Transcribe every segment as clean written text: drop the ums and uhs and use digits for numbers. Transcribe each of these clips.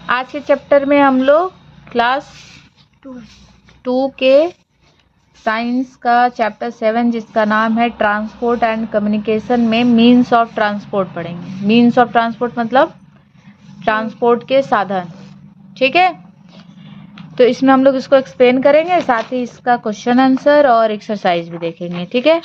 आज के चैप्टर में हम लोग क्लास 2 के साइंस का चैप्टर 7 जिसका नाम है ट्रांसपोर्ट एंड कम्युनिकेशन में मीन्स ऑफ ट्रांसपोर्ट पढ़ेंगे। मीन्स ऑफ ट्रांसपोर्ट मतलब ट्रांसपोर्ट के साधन, ठीक है। तो इसमें हम लोग इसको एक्सप्लेन करेंगे, साथ ही इसका क्वेश्चन आंसर और एक्सरसाइज भी देखेंगे, ठीक है।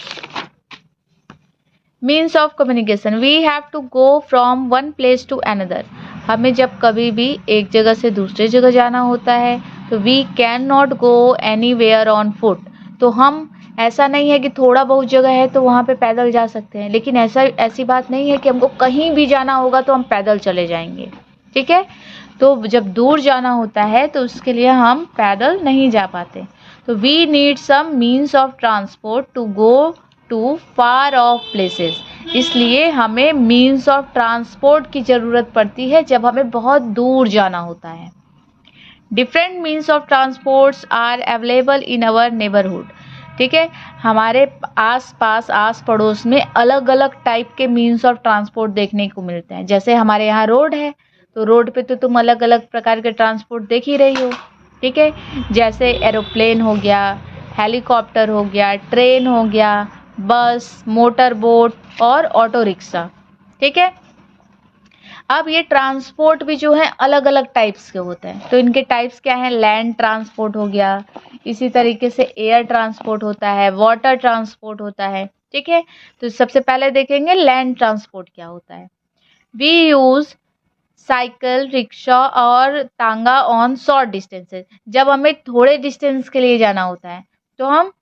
Means of communication, we have to go from one place to another. हमें जब कभी भी एक जगह से दूसरे जगह जाना होता है तो we can not go anywhere on foot. तो हम ऐसा नहीं है कि थोड़ा बहुत जगह है तो वहाँ पे पैदल जा सकते हैं, लेकिन ऐसी बात नहीं है कि हमको कहीं भी जाना होगा तो हम पैदल चले जाएंगे, ठीक है। तो जब दूर जाना होता है तो उसके लिए हम पैदल नहीं जा पाते। तो we need some means of transport to go to far of places. इसलिए हमें मीन्स ऑफ ट्रांसपोर्ट की ज़रूरत पड़ती है जब हमें बहुत दूर जाना होता है। Different means of transports are available in our neighbourhood, ठीक है। हमारे आस पास आस पड़ोस में अलग अलग टाइप के मीन्स ऑफ ट्रांसपोर्ट देखने को मिलते हैं। जैसे हमारे यहाँ रोड है तो रोड पे तो तुम अलग अलग प्रकार के ट्रांसपोर्ट देख ही रही हो, ठीक है। जैसे एरोप्लेन हो गया, हेलीकॉप्टर हो गया, ट्रेन हो गया, बस, मोटर बोट और ऑटो रिक्शा, ठीक है। अब ये ट्रांसपोर्ट भी जो है अलग अलग टाइप्स के होते हैं। तो इनके टाइप्स क्या हैं? लैंड ट्रांसपोर्ट हो गया, इसी तरीके से एयर ट्रांसपोर्ट होता है, वाटर ट्रांसपोर्ट होता है, ठीक है। तो सबसे पहले देखेंगे लैंड ट्रांसपोर्ट क्या होता है। वी यूज साइकिल, रिक्शा और तांगा ऑन शॉर्ट डिस्टेंसेस। जब हमें थोड़े डिस्टेंस के लिए जाना होता है तो हम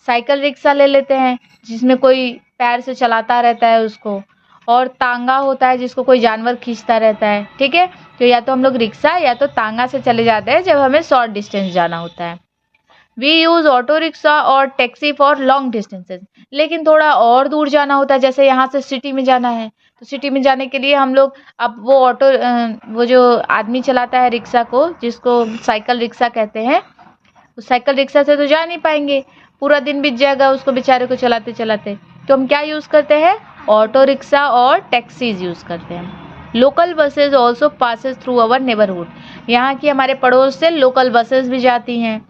साइकिल रिक्शा ले लेते हैं जिसमें कोई पैर से चलाता रहता है उसको, और तांगा होता है जिसको कोई जानवर खींचता रहता है, ठीक है। तो या तो हम लोग रिक्शा या तो तांगा से चले जाते हैं जब हमें शॉर्ट डिस्टेंस जाना होता है। वी यूज़ ऑटो रिक्शा और टैक्सी फॉर लॉन्ग डिस्टेंसेस। लेकिन थोड़ा और दूर जाना होता है, जैसे यहाँ से सिटी में जाना है तो सिटी में जाने के लिए हम लोग अब वो जो आदमी चलाता है रिक्शा को, जिसको साइकिल रिक्शा कहते हैं, उस साइकिल रिक्शा से तो जा नहीं पाएंगे, पूरा दिन बीत जाएगा उसको बेचारे को चलाते चलाते। तो हम क्या यूज़ करते हैं? ऑटो रिक्शा और टैक्सीज यूज़ करते हैं। Local buses also Passage through our neighbourhood. यहाँ की हमारे पड़ोस से लोकल बसेज भी जाती हैं।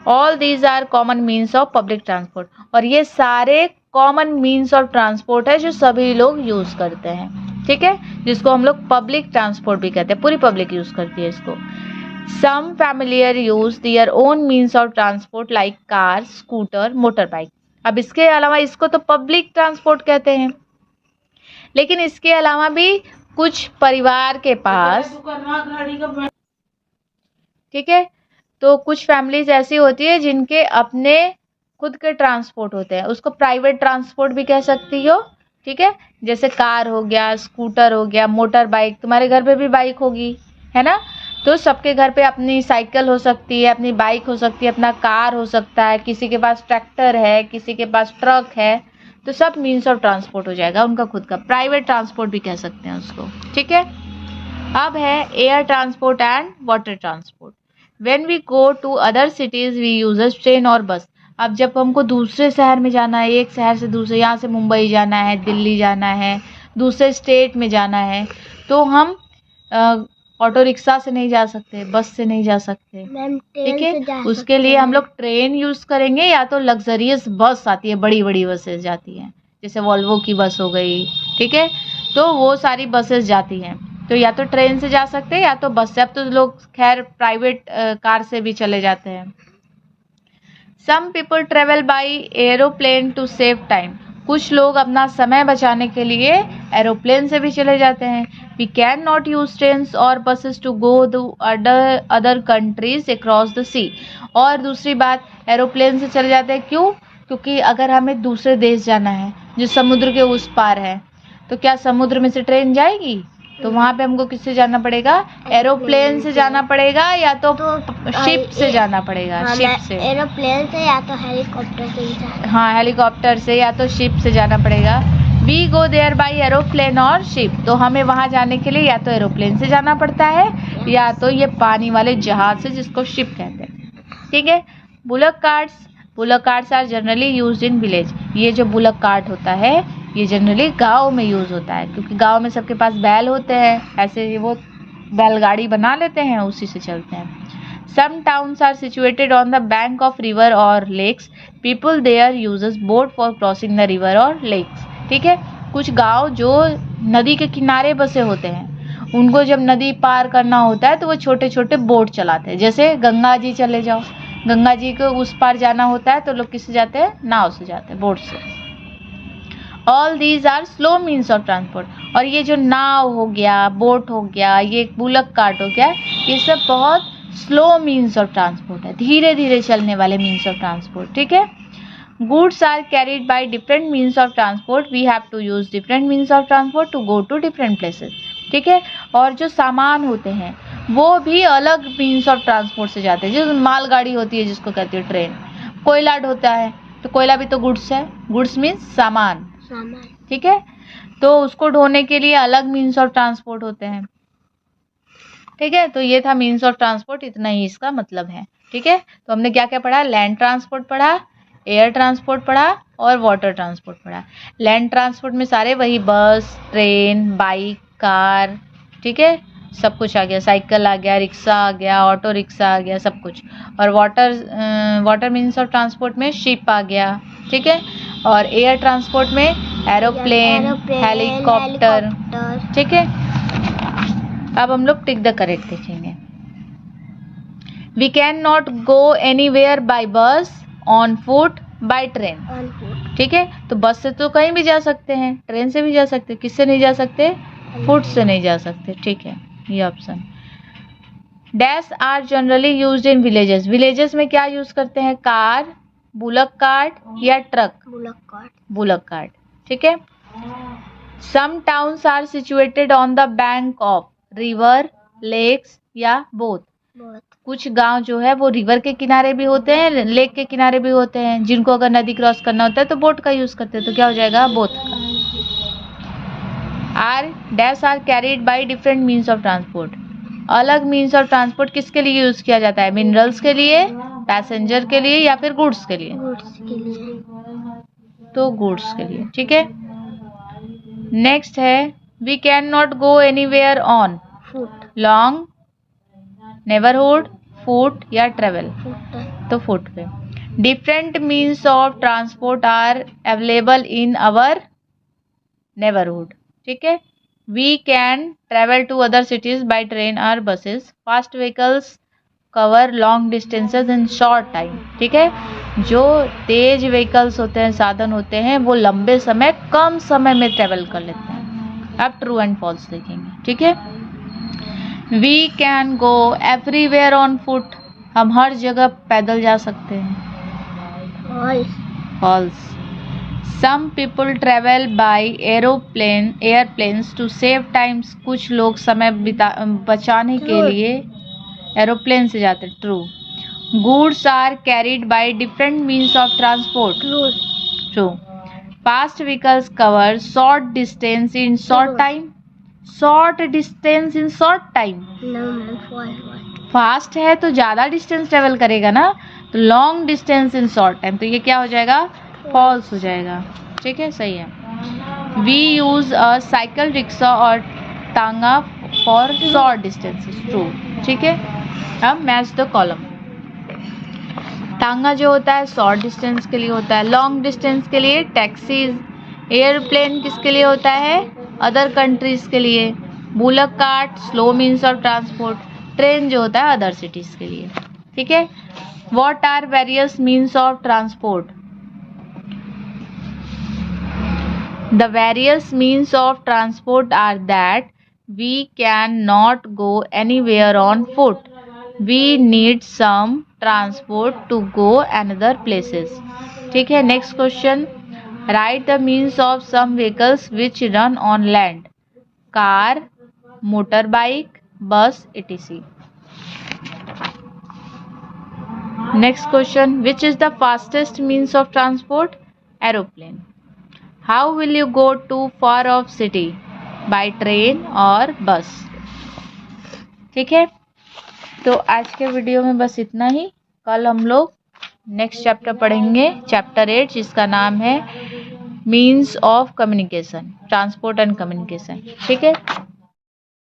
All these are common means of public transport. और ये सारे कॉमन मीन्स ऑफ ट्रांसपोर्ट है जो सभी लोग यूज़ करते हैं, ठीक है, जिसको हम लोग पब्लिक ट्रांसपोर्ट भी कहते हैं। पूरी पब्लिक यूज़ करती है इसको। Some familiar use their own means of transport like car, scooter, motor bike. अब इसके अलावा इसको तो पब्लिक ट्रांसपोर्ट कहते हैं, लेकिन इसके अलावा भी कुछ परिवार के पास, ठीक है, तो कुछ फैमिलीज ऐसी होती है जिनके अपने खुद के ट्रांसपोर्ट होते हैं, उसको प्राइवेट ट्रांसपोर्ट भी कह सकती हो, ठीक है। जैसे कार हो गया, स्कूटर हो गया, मोटर बाइक, तुम्हारे घर पे भी बाइक होगी, है ना। तो सबके घर पे अपनी साइकिल हो सकती है, अपनी बाइक हो सकती है, अपना कार हो सकता है, किसी के पास ट्रैक्टर है, किसी के पास ट्रक है, तो सब मीन्स ऑफ ट्रांसपोर्ट हो जाएगा उनका खुद का। प्राइवेट ट्रांसपोर्ट भी कह सकते हैं उसको, ठीक है। अब है air transport and water transport. When we go to other cities we use train और बस। अब जब हमको दूसरे शहर में जाना है, एक शहर से दूसरे, यहाँ से मुंबई जाना है, दिल्ली जाना है, दूसरे स्टेट में जाना है, तो हम ऑटो रिक्शा से नहीं जा सकते, बस से नहीं जा सकते, ठीक है। उसके लिए हम लोग ट्रेन यूज़ करेंगे, या तो लग्जरियस बस आती है, बड़ी बड़ी बसेस जाती हैं, जैसे वॉल्वो की बस हो गई, ठीक है। तो वो सारी बसेस जाती हैं, तो या तो ट्रेन से जा सकते हैं या तो बस से। अब तो लोग खैर प्राइवेट कार से भी चले जाते हैं। Some people travel by aeroplane to save time. कुछ लोग अपना समय बचाने के लिए एरोप्लेन से भी चले जाते हैं। We can not use trains और buses to go to other countries across the sea. और दूसरी बात, एरोप्लेन से चले जाते हैं क्यों? क्योंकि अगर हमें दूसरे देश जाना है जो समुद्र के उस पार है, तो क्या समुद्र में से ट्रेन जाएगी? तो वहाँ पे हमको किससे जाना पड़ेगा? एरोप्लेन से जाना पड़ेगा, या तो शिप से जाना पड़ेगा, शिप से, एरोप्लेन से या तो हेलीकॉप्टर से। हाँ, हेलीकॉप्टर से या तो शिप से जाना पड़ेगा। We go there by aeroplane और शिप। तो हमें वहाँ जाने के लिए या तो एरोप्लेन से जाना पड़ता है या तो ये पानी वाले जहाज से, जिसको शिप कहते हैं, ठीक है। Bullock carts are generally used in village. ये जो बुलक कार्ट होता है ये जनरली गांव में यूज़ होता है, क्योंकि गांव में सबके पास बैल होते हैं, ऐसे वो बैलगाड़ी बना लेते हैं, उसी से चलते हैं। Some towns are situated on the bank of river or lakes. People there uses boat for crossing the river or lakes. ठीक है, कुछ गांव जो नदी के किनारे बसे होते हैं, उनको जब नदी पार करना होता है तो वो छोटे छोटे बोट चलाते हैं। जैसे गंगा जी चले जाओ, गंगा जी को उस पार जाना होता है तो लोग किससे जाते हैं? नाव से जाते हैं, बोट से। All these are slow means of transport. और ये जो नाव हो गया, बोट हो गया, ये बुलक कार्ट हो गया, ये सब बहुत स्लो मीन्स ऑफ ट्रांसपोर्ट है, धीरे धीरे चलने वाले मीन्स ऑफ ट्रांसपोर्ट। ठीक है, goods are carried by different means of transport. We have to use different means of transport to go to different places. ठीक है, और जो सामान होते हैं वो भी अलग मीन्स ऑफ ट्रांसपोर्ट से जाते हैं। जैसे मालगाड़ी होती है जिसको कहते हैं ट्रेन, कोयला ढोता है तो कोयला भी तो गुड्स है, गुड्स मीन्स सामान। ठीक है, तो उसको ढोने के लिए अलग मीन्स ऑफ ट्रांसपोर्ट होते हैं। ठीक है, तो ये था मीन्स ऑफ ट्रांसपोर्ट, इतना ही इसका मतलब है। ठीक है, तो हमने क्या क्या पढ़ा? लैंड ट्रांसपोर्ट पढ़ा, एयर ट्रांसपोर्ट पढ़ा और वाटर ट्रांसपोर्ट पढ़ा। लैंड ट्रांसपोर्ट में सारे वही बस, ट्रेन, बाइक, कार, ठीक है, सब कुछ आ गया, साइकिल आ गया, रिक्शा आ गया, ऑटो रिक्शा आ गया, सब कुछ। और वाटर मीन्स ऑफ ट्रांसपोर्ट में शिप आ गया। ठीक है, और एयर ट्रांसपोर्ट में एरोप्लेन, हेलीकॉप्टर। ठीक है, अब हम लोग टिक द करेक्ट देखेंगे। We can not go anywhere by bus, on foot, by train. ठीक है, तो बस से तो कहीं भी जा सकते हैं, ट्रेन से भी जा सकते हैं, किससे नहीं जा सकते? फुट से नहीं जा सकते। ठीक है, ये option. Dash are generally used in villages. Villages में क्या यूज करते हैं? कार, बुलक कार्ट या ट्रक? Bullock cart. ठीक है, some towns are situated on the bank of river, lakes या बोथ। कुछ गांव जो है वो रिवर के किनारे भी होते हैं, लेक के किनारे भी होते हैं, जिनको अगर नदी क्रॉस करना होता है तो बोट का यूज करते हैं। तो क्या हो जाएगा? बोथ का। Are dash are carried by different means of transport. अलग मीन्स ऑफ ट्रांसपोर्ट किसके लिए यूज किया जाता है? मिनरल्स के लिए, पैसेंजर के लिए या फिर गुड्स के लिए? तो गुड्स के लिए। ठीक है, नेक्स्ट है we can not go anywhere on long, neighbourhood, foot या ट्रेवल? तो फुट पे। Different means of transport are available in our neighbourhood. ठीक है, we can travel to other cities by train और buses. Fast vehicles cover long distances in short time. ठीक है, जो तेज vehicles होते हैं, साधन होते हैं, वो लंबे समय कम समय में ट्रेवल कर लेते हैं। अब ट्रू एंड फॉल्स देखेंगे। ठीक है, we can go everywhere on foot. हम हर जगह पैदल जा सकते हैं। False. Some people travel by airplanes to save times. कुछ लोग समय बचाने के लिए एरोप्लेन से जाते हैं। True. Goods are carried by different means of transport. True. Fast vehicles cover short distance in short time. Short distance in short time. Fast है तो ज्यादा डिस्टेंस ट्रेवल करेगा ना, तो long distance in short time. तो ये क्या हो जाएगा? फॉल्स हो जाएगा। ठीक है, सही है। We use a cycle, rickshaw और tonga for short distances. True. ठीक है, अब मैच द कॉलम। टांगा जो होता है शॉर्ट डिस्टेंस के लिए होता है, लॉन्ग डिस्टेंस के लिए टैक्सीज। एयरप्लेन किसके लिए होता है? अदर कंट्रीज के लिए। Bullock cart slow means of transport. Train जो होता है अदर सिटीज के लिए। ठीक है, what are various means of transport? The various means of transport are that we cannot go anywhere on foot. We need some transport to go another places. ठीक है, next question. Write the means of some vehicles which run on land. Car, motorbike, bus, etc. Next question. Which is the fastest means of transport? Aeroplane. How will you go to far off city? Bye train और बस। ठीक है, तो आज के video में बस इतना ही। कल हम लोग नेक्स्ट चैप्टर पढ़ेंगे, चैप्टर 8, जिसका नाम है means of communication, transport and communication. ठीक है।